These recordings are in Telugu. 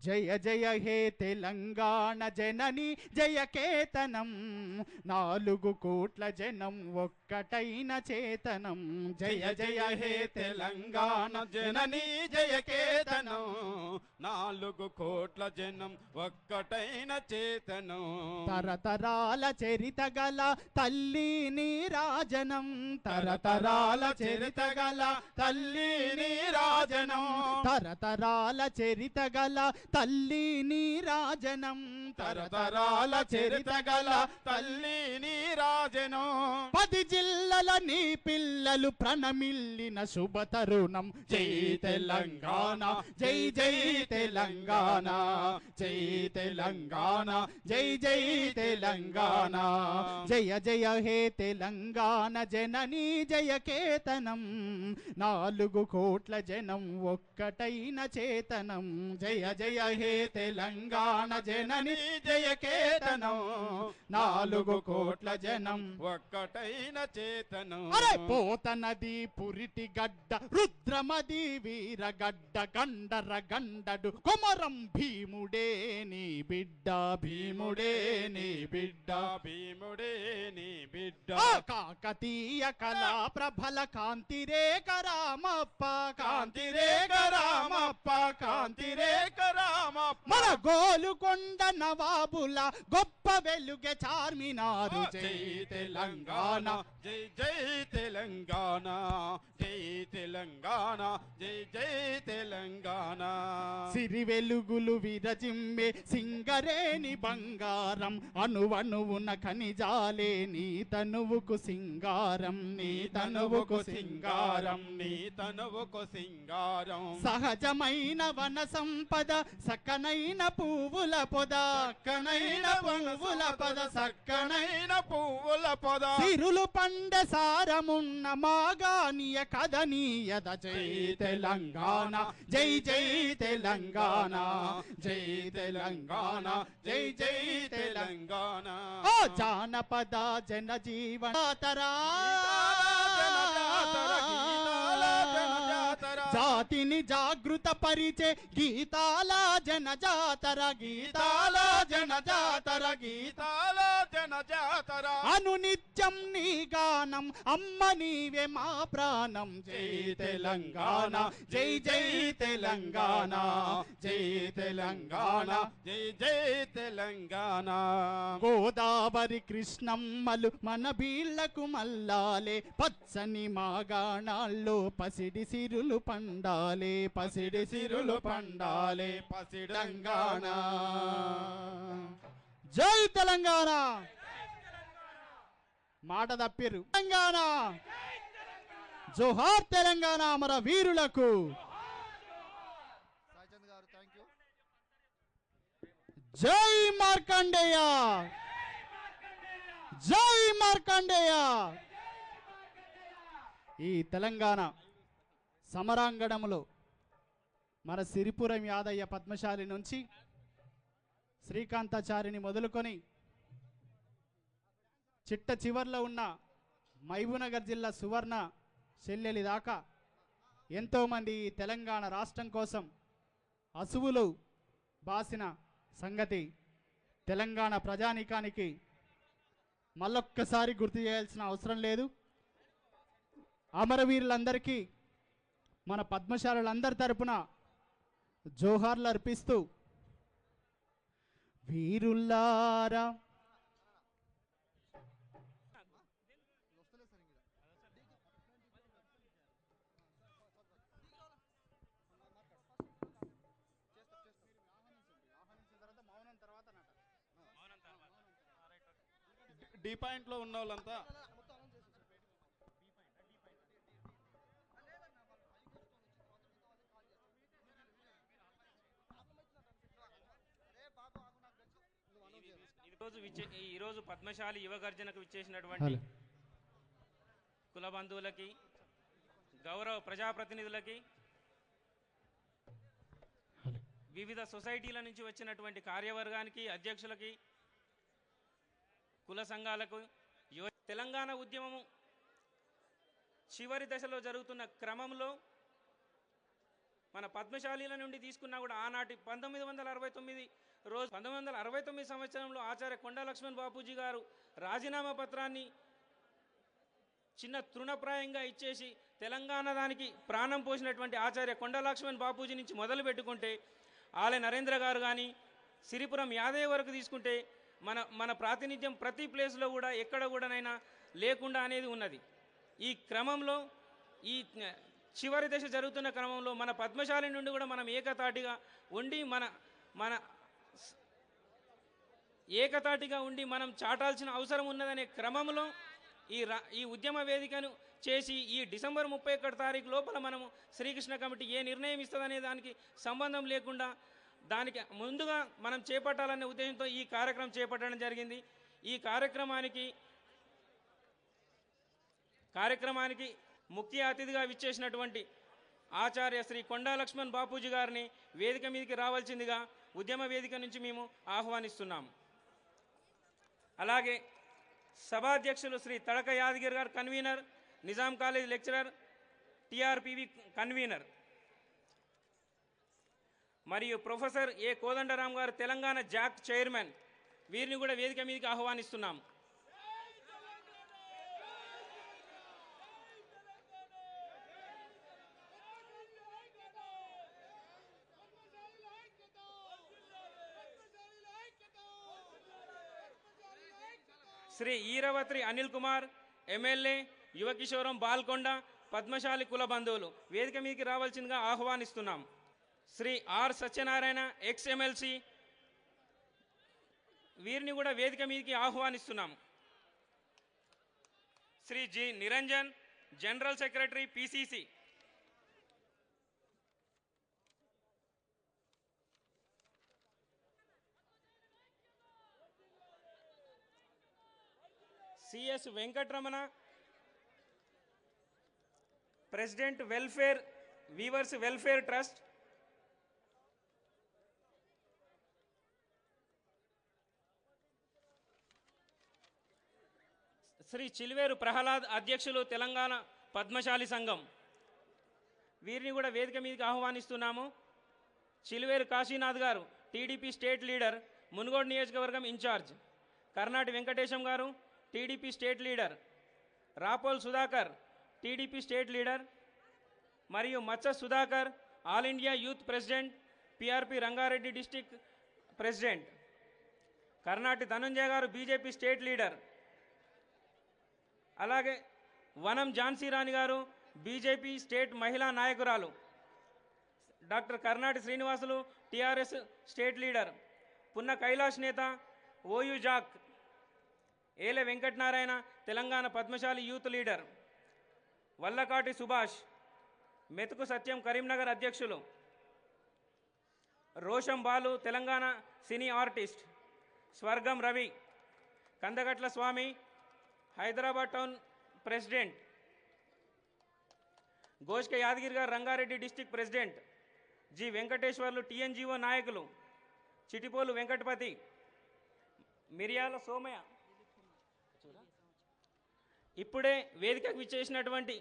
జయ జయ హే తెలంగాణ జనని జయకేతనం, 4 కోట్ల జనం ఒక్కటైన చేతనం. జయ జయ హే తెలంగాణ జనని జయకేతనం, 4 కోట్ల జనం ఒక్కటైన చేతనం. తరతరాల చరిత గల తల్లి నీరాజనం, తరతరాల చరిత గల తల్లి నీరాజనం, తరతరాల చరిత గల తల్లి నీరాజనం, తరతరాల చరిత గల తల్లి నీరాజనం. 10 జిల్లల నీ పిల్లలు ప్రణమిల్లిన శుభ తరుణం. జై తెలంగాణ, జై జై తెలంగాణ, జై తెలంగాణ, జై జై తెలంగాణ. జయ జయ హే తెలంగాణ జనని జయకేతనం, 4 కోట్ల జనం ఒక్కటైన చేతనం. జయ జయ హే తెలంగాణ జనని జయకేతనం, 4 కోట్ల జనం ఒక్కటైన చేతనం. అరే పోతనది పురిటి గడ్డ, రుద్రమది వీరగడ్డ, గండర గండడు కొమరం భీముడే నీ బిడ్డ, భీముడే నీ బిడ్డ, భీముడే నీ బిడ్డ. కాకతీయ కళా ప్రభల కాంతిరేక రామప్ప, కాంతిరేక రామప్ప, కాంతిరేక రామప్ప. మన గోలుకొండ నవాబుల గొప్ప వెలుగె చార్మినారు. జై తెలంగాణ, జై జై తెలంగాణ, జై తెలంగాణ, జై జై తెలంగాణ. సిరి వెలుగులు విరజిమ్మే సింగరేని బంగారం, అణువణువున ఖనిజాలే నీ తనువుకు సింగారం, నీ తనువుకు సింగారం, నీ తనువుకు సింగారం. సహజమైన వన సంపద, సక్కనైన పువ్వుల పొద, సక్కనైన పువ్వుల పద, సక్కనైన పువ్వుల పొద. సిరులు పండె సారమున్న మాగానియ కదనీయద. జై తెలంగాణ, జై జై తెలంగాణ, జై తెలంగాణ, జై జై తెలంగాణ. ఓ జానపద జనజీవన తరా, జాతిని జాగృత పరిచే గీతాల జనజాతర, గీతాల జనజాతర, గీతాల జనజాతర. అనునిత్యం నీ గానం అమ్మ నీవే మా ప్రాణం. జై తెలంగాణ, జై జై తెలంగాణ, జై తెలంగాణ, జై జై తెలంగాణ. గోదావరి కృష్ణమ్మలు మన బీళ్లకు మల్లాలే, పచ్చని మాగాణాల్లో పసిడి సిరులు పండాలే, పసిడి సిరులు పండాలే, పసిడి తెలంగాణ. జై తెలంగాణ. మాట తప్పిరు. తెలంగాణ, జోహార్ తెలంగాణ అమర వీరులకు. జై మార్కండేయ, జై మార్కండేయ. ఈ తెలంగాణ సమరాంగణంలో మన సిరిపురం యాదయ్య పద్మశాలి నుంచి శ్రీకాంతాచారిని మొదలుకొని చిట్ట చివర్లో ఉన్న మహబూబ్నగర్ జిల్లా సువర్ణ చెల్లెలి దాకా ఎంతోమంది ఈ తెలంగాణ రాష్ట్రం కోసం అసువులు బాసిన సంగతి తెలంగాణ ప్రజానీకానికి మళ్ళొక్కసారి గుర్తు చేయాల్సిన అవసరం లేదు. అమరవీరులందరికీ మన పద్మశాలలందరి తరపున జోహార్లు అర్పిస్తూ, వీరుల్లారా డి పాయింట్ లో ఉన్న వాళ్ళంతా ఈరోజు పద్మశాలి యువగర్జనకు విచ్చేసినటువంటి కుల బంధువులకి, గౌరవ ప్రజాప్రతినిధులకి, వివిధ సొసైటీల నుంచి వచ్చినటువంటి కార్యవర్గానికి, అధ్యక్షులకి, కుల సంఘాలకు, తెలంగాణ ఉద్యమము చివరి దశలో జరుగుతున్న క్రమంలో మన పద్మశాలీల నుండి తీసుకున్నా కూడా ఆనాటి 1969 సంవత్సరంలో ఆచార్య కొండా లక్ష్మణ్ బాపూజీ గారు రాజీనామా పత్రాన్ని చిన్న తృణప్రాయంగా ఇచ్చేసి తెలంగాణ దానికి ప్రాణం పోసినటువంటి ఆచార్య కొండా లక్ష్మణ్ బాపూజీ నుంచి మొదలు పెట్టుకుంటే ఆలయ నరేంద్ర గారు కానీ సిరిపురం యాదయ్య వరకు తీసుకుంటే మన మన ప్రాతినిధ్యం ప్రతి ప్లేస్లో కూడా ఎక్కడ కూడానైనా లేకుండా అనేది ఉన్నది. ఈ క్రమంలో ఈ చివరి దశ జరుగుతున్న క్రమంలో మన పద్మశాలి నుండి కూడా మనం ఏకతాటిగా ఉండి ఏకతాటిగా ఉండి మనం చాటాల్సిన అవసరం ఉన్నదనే క్రమంలో ఈ ఉద్యమ వేదికను చేసి ఈ డిసెంబర్ 31 తారీఖు లోపల మనము శ్రీకృష్ణ కమిటీ ఏ నిర్ణయం ఇస్తుందనే దానికి సంబంధం లేకుండా దానికి ముందుగా మనం చేపట్టాలనే ఉద్దేశంతో ఈ కార్యక్రమం చేపట్టడం జరిగింది. ఈ కార్యక్రమానికి ముఖ్య అతిథిగా విచ్చేసినటువంటి ఆచార్య శ్రీ కొండా లక్ష్మణ్ బాపూజీ గారిని వేదిక మీదకి రావాల్సిందిగా ఉద్యమ వేదిక నుంచి మేము ఆహ్వానిస్తున్నాము. అలాగే సభాధ్యక్షులు Shri Tadaka Yadagiri garu convener, Nizam college lecturer, TRPV convener, మరియు professor A Kodandaram garu Telangana JAC chairman, వీరిని కూడా వేదిక మీదకి ఆహ్వానిస్తున్నాం. శ్రీ ఈరవత్రి అనిల్ కుమార్ ఎమ్మెల్యే, యువకిషోరం బాల్కొండ, పద్మశాలి కుల బంధువులు వేదిక మీదకి రావాల్సిందిగా ఆహ్వానిస్తున్నాం. Shri R Satyanarayana ex MLC, వీరిని కూడా వేదిక మీదకి ఆహ్వానిస్తున్నాం. Shri G Niranjan general secretary PCC, CS Venkataramana president weavers welfare trust, Shri Chiliveru Prahlad అధ్యక్షులు తెలంగాణ పద్మశాలి సంఘం, వీరిని కూడా వేదిక మీదకి ఆహ్వానిస్తున్నాము. చిలివేరు కాశీనాథ్ గారు టీడీపీ స్టేట్ లీడర్, మునుగోడు నియోజకవర్గం incharge, Karnati Venkatesham garu TDP state leader, Rapol Sudhakar TDP state leader, మరియు Maccha Sudhakar all India youth president, PRP Rangareddy district president, Karnati Dhananjaya garu BJP state leader, అలాగే వనం ఝాన్సీ రాణి గారు బీజేపీ స్టేట్ మహిళా నాయకురాలు, doctor Karnati Srinivasulu TRS state leader, Punna Kailash నేత OU JAC, Ele Venkatanarayana Telangana Padmashali youth leader, Vallakati Subhash Methuku Satyam Karimnagar అధ్యక్షులు, రోషం బాలు తెలంగాణ సినీ ఆర్టిస్ట్, స్వర్గం రవి కందగట్ల స్వామి హైదరాబాద్ టౌన్ ప్రెసిడెంట్, గోష్క యాదగిరి గారు Rangareddy district president, G Venkateswarlu TNGO నాయకులు, చిటిపోలు వెంకటపతి, మిరియాల సోమయ్య. ఇప్పుడే వేదికకు విచ్చేసినటువంటి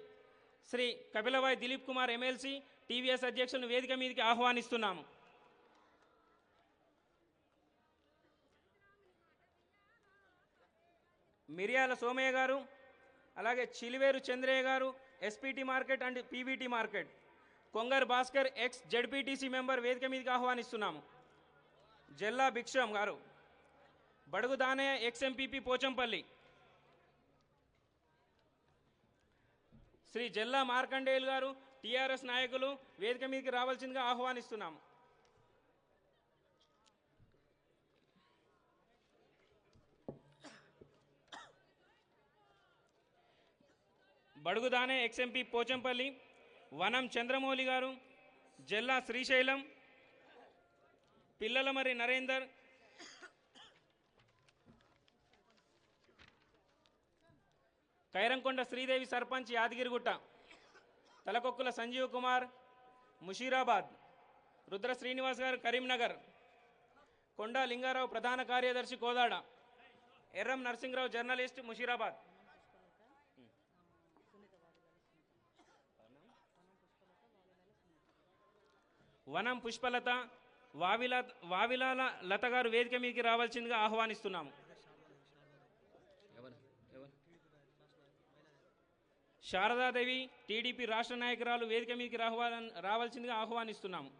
శ్రీ కపిలవాయి దిలీప్ కుమార్ ఎమ్మెల్సీ టీవీఎస్ అధ్యక్షులను వేదిక మీదకి ఆహ్వానిస్తున్నాము. మిరియాల సోమయ్య గారు, అలాగే చిలివేరు చంద్రయ్య గారు SPT market and PBT market, కొంగర్ Bhaskar ex ZPTC member వేదిక మీదకి ఆహ్వానిస్తున్నాము. జల్లా భిక్షం గారు, బడుగు దానయ్య ఎక్స్ ఎంపీపీ పోచంపల్లి, శ్రీ జల్లా మార్కండేయులు గారు టీఆర్ఎస్ నాయకులు వేదిక మీదకి రావాల్సిందిగా ఆహ్వానిస్తున్నాము. బడుగుదానే ఎక్స్ఎంపీ పోచంపల్లి, వనం చంద్రమౌళి గారు, జల్లా శ్రీశైలం, పిల్లలమరి నరేందర్, కైరంకొండ శ్రీదేవి సర్పంచ్ యాదగిరిగుట్ట, తలకొక్కుల సంజీవ్ కుమార్ ముషీరాబాద్, రుద్ర శ్రీనివాస్ గారు కరీంనగర్, కొండా లింగారావు ప్రధాన కార్యదర్శి కోదాడ, ఎర్రం నరసింహరావు జర్నలిస్ట్ ముషీరాబాద్, వనం పుష్పలత, వావిల వావిలాల లత గారు వేదిక మీదకి రావాల్సిందిగా ఆహ్వానిస్తున్నాము. శారదాదేవి టీడీపీ రాష్ట్ర నాయకురాలు వేదిక మీదకి రావాల్సిందిగా ఆహ్వానిస్తున్నాము.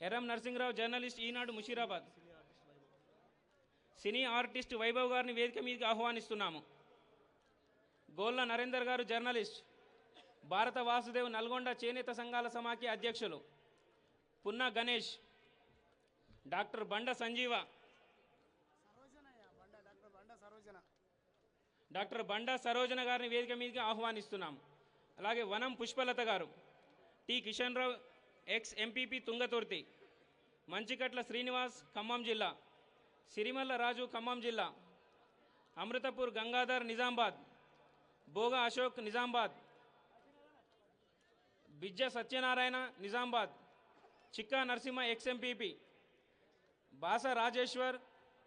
ఎర్రం నరసింహరావు జర్నలిస్ట్, ఈనాడు, ముషీరాబాద్. సినీ ఆర్టిస్ట్ వైభవ్ గారిని వేదిక మీదకి ఆహ్వానిస్తున్నాము. గోళ్ళ నరేందర్ గారు జర్నలిస్ట్, భారత వాసుదేవ్ నల్గొండ చేనేత సంఘాల సమాఖ్య అధ్యక్షులు. పున్నా గణేష్, డాక్టర్ బండ సంజీవ, డాక్టర్ బండా సరోజన గారిని వేదిక మీదకి ఆహ్వానిస్తున్నాం. అలాగే Vanam Pushpalatha garu, T Kishan Rao ex MPP Thungathurthi, Manchikatla Srinivas Khammam జిల్లా, సిరిమల్ల రాజు ఖమ్మం జిల్లా, Amrutpur Gangadhar Nizamabad, Boga Ashok Nizamabad, Bijja Satyanarayana Nizamabad, Chikka Narasimha ex MPP, Basa Rajeshwar,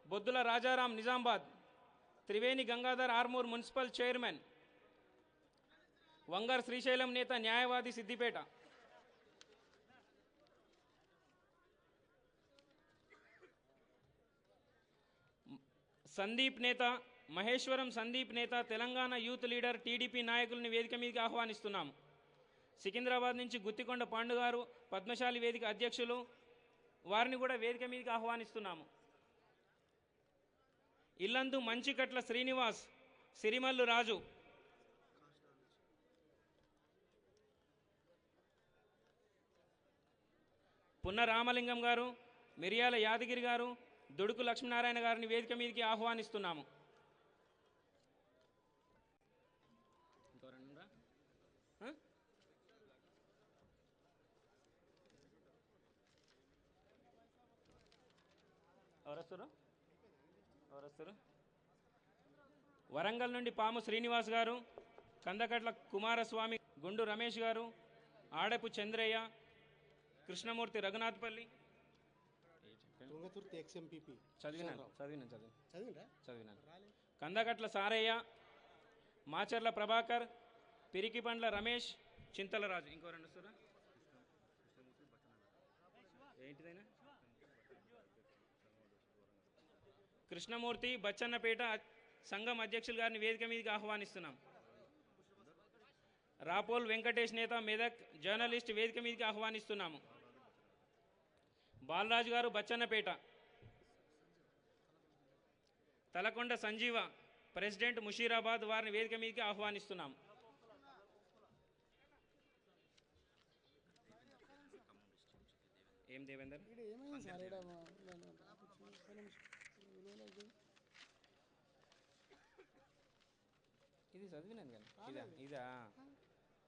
Boddula Rajaram Nizamabad, Triveni Gangadhar Armoor municipal chairman, Vangar Srisailam నేత న్యాయవాది సిద్దిపేట. సందీప్ నేత, మహేశ్వరం సందీప్ నేత, తెలంగాణ యూత్ లీడర్, టీడీపీ నాయకులను వేదిక మీదకి ఆహ్వానిస్తున్నాము. సికింద్రాబాద్ నుంచి గుత్తికొండ పాండు గారు పద్మశాలి వేదిక అధ్యక్షులు, వారిని కూడా వేదిక మీదకి ఆహ్వానిస్తున్నాము. ఇల్లందు మంచికట్ల శ్రీనివాస్, సిరిమల్లు రాజు, పున్న రామలింగం గారు, మిరియాల యాదగిరి గారు, దుడుకు లక్ష్మీనారాయణ గారిని వేదిక మీదకి ఆహ్వానిస్తున్నాము. ఎవరొస్తారు? వరంగల్ నుండి పాము శ్రీనివాస్ గారు, కందకట్ల కుమారస్వామి, గుండు రమేష్ గారు, ఆడపు చంద్రయ్య, కృష్ణమూర్తి రఘునాథ్పల్లి. చదివినాను. కందకట్ల సారయ్య, మాచర్ల ప్రభాకర్, పిరికిపండ్ల రమేష్, చింతల రాజు. ఇంకో రెండు వస్తారా? ఏంటిదైనా? కృష్ణమూర్తి బచ్చన్నపేట సంఘం అధ్యక్షులు గారిని వేదిక మీదకి ఆహ్వానిస్తున్నాం. రాపోల్ వెంకటేష్ నేత, మెదక్ జర్నలిస్ట్, వేదిక మీదకి ఆహ్వానిస్తున్నాము. బాలరాజు గారు బచ్చన్నపేట. తలకొండ సంజీవ ప్రెసిడెంట్, ముషీరాబాద్, వారిని వేదిక మీదకి ఆహ్వానిస్తున్నాం. ఏం దేవేందర్? ఇది చదివినాను కానీ ఇదా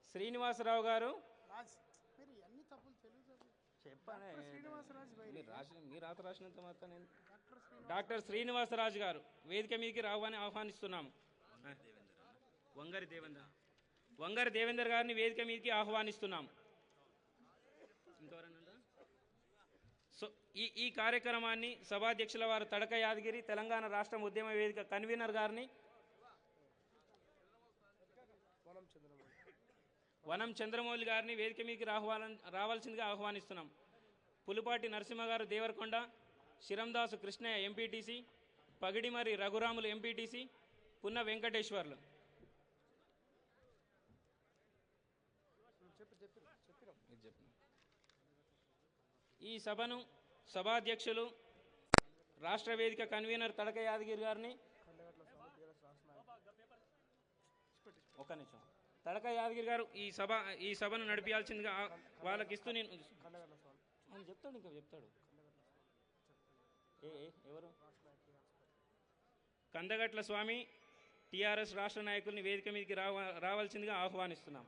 శ్రీనివాసరావు గారు చెప్పానే, మీరు రాత రాసినంత మాత్రం. డాక్టర్ శ్రీనివాసరాజు గారు వేదిక మీదకి రావాలని ఆహ్వానిస్తున్నాము. వంగరి దేవేందర్ గారిని వేదిక మీదకి ఆహ్వానిస్తున్నాము. ఇంకెవరన్నా? సో ఈ కార్యక్రమాన్ని సభాధ్యక్షుల వారు తడక యాదగిరి, తెలంగాణ రాష్ట్రం ఉద్యమ వేదిక కన్వీనర్ గారిని, వనం చంద్రమౌళి గారిని వేదిక మీదకి రావాల్సిందిగా ఆహ్వానిస్తున్నాం. పులిపాటి నరసింహ గారు దేవరకొండ, శిరందాసు కృష్ణయ్య ఎంపీటీసీ, పగిడిమరి రఘురాములు ఎంపీటీసీ, పున్న వెంకటేశ్వర్లు. ఈ సభను సభాధ్యక్షులు రాష్ట్ర వేదిక కన్వీనర్ తడక యాదగిరి గారిని, ఒక్క నిమిషం, తడక యాదగిరి గారు ఈ సభను నడిపించాల్సిందిగా వాళ్ళకి ఇస్తూ నేను చెప్తాడు. ఇంకా చెప్తాడు. ఎవరు? కందగట్ల స్వామి టీఆర్ఎస్ రాష్ట్ర నాయకుల్ని వేదిక మీదకి రావాల్సిందిగా ఆహ్వానిస్తున్నాం.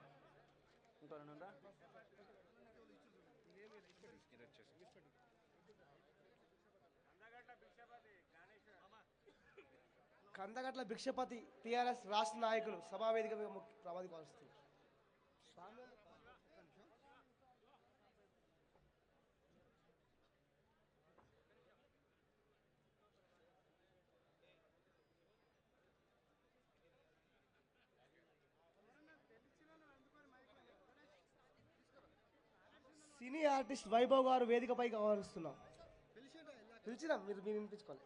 కందగట్ల భిక్షపతి టీఆర్ఎస్ రాష్ట్ర నాయకులు సభావేదిక ప్రాతినిధ్యం. సినీ ఆర్టిస్ట్ వైభవ్ గారు వేదికపైకి ఆహ్వానిస్తున్నాం. పిలిచినా మీరు వినిపించుకోవాలి.